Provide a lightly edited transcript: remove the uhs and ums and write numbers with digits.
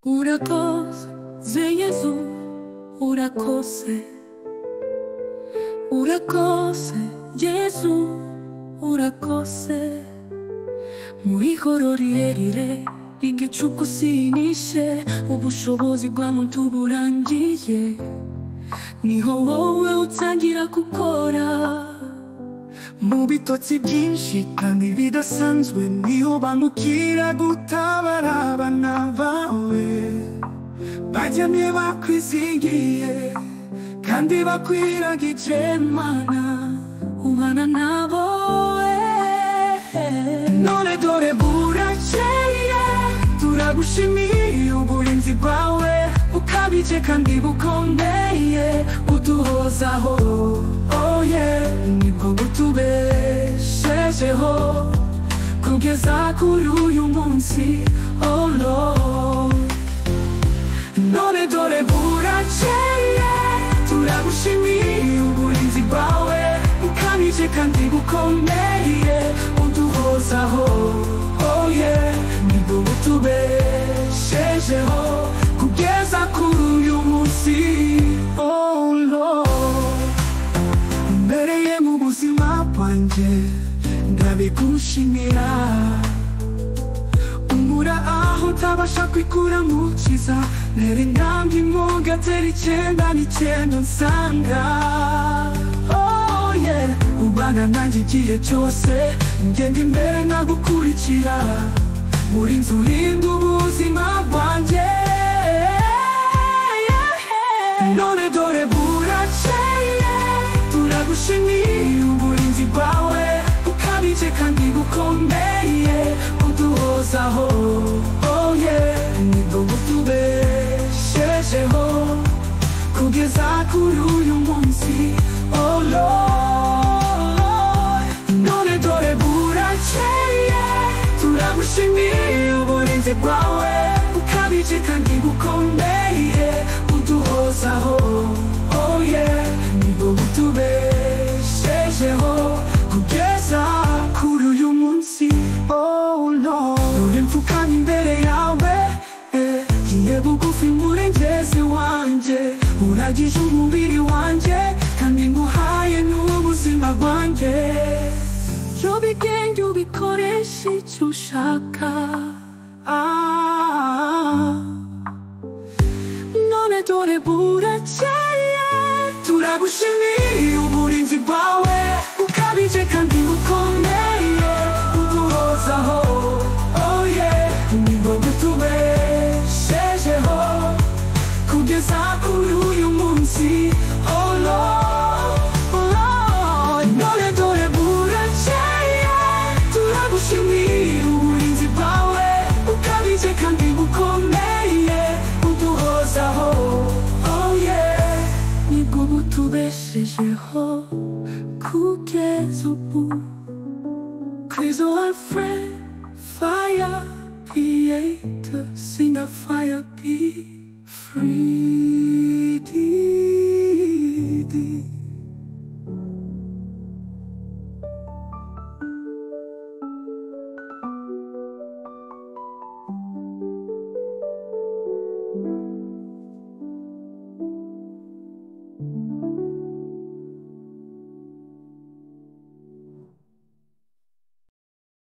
Urakoze Yesu, urakoze. Urakoze Yesu, urakoze. Mu ijoro rirerire igicuku sinishe, ubushobozi bw'amuntu burangiye, niho wowe utangira gukora. Mu bitotsi byinshi kandi bidasanzwe, niho bamukira gutabara abana bawe baryamye bakwizigiye kandi bakwiragije. Mana ubana nabo, none dore burakeye, turagushimiye uburinzi bwawe bukabije kandi bukomeye, uduhozaho nibwo butubeshejeho kugeza kuri uyu munsi. Oh Lord, none dore burakeye, turagushimiye uburinzi bwawe bukabije kandi bukomeye, uduhozaho nibwo butubeshejeho kugeza kuri uyu munsi. Oh Lord, mbereye mu buzima bwanjye ndabigushimira, unkura aho utabasha kwikura mu cyiza, ntera intambwe imwe ugatera 99 nsanga. Ubana nanjye igihe cyose, ngenda imbere nkagukurikira, uri inzu urinda ubuzima bwanjye. None dore burakeye, turagushimiye uburinzi bwawe bukabije kandi bukomeye, uduhozaho nibwo butubeshejeho kugeza kuri uyu munsi. Oh Lord, none dore burakeye, turagushimiye uburinzi bwawe bukabije kandi bukomeye, uduhozaho nibwo butubeshejeho kugeza kuri uyu munsi. Oh Lord, uri mfukanye imbere yawe, ngiye bugufi murengezi wanjye, uragije umubiri wanjye kandi nguhaye n'ubuzima bwanjye. Ubigenge ubikoreshe icyo ushaka. None dore burakeye, turagushimiye uburinzi bwawe bukabije kandi bukomeye, uduhozaho nibwo butubeshejeho kugeza kuri uyu munsi. Oh Lord, none dore burakeye, turagushimiye uburinzi bwawe bukabije kandi bukomeye, uduhozaho nibwo butubeshejeho kugeza ubu. Kristo Alfred, fire creator, sing a fire, be free.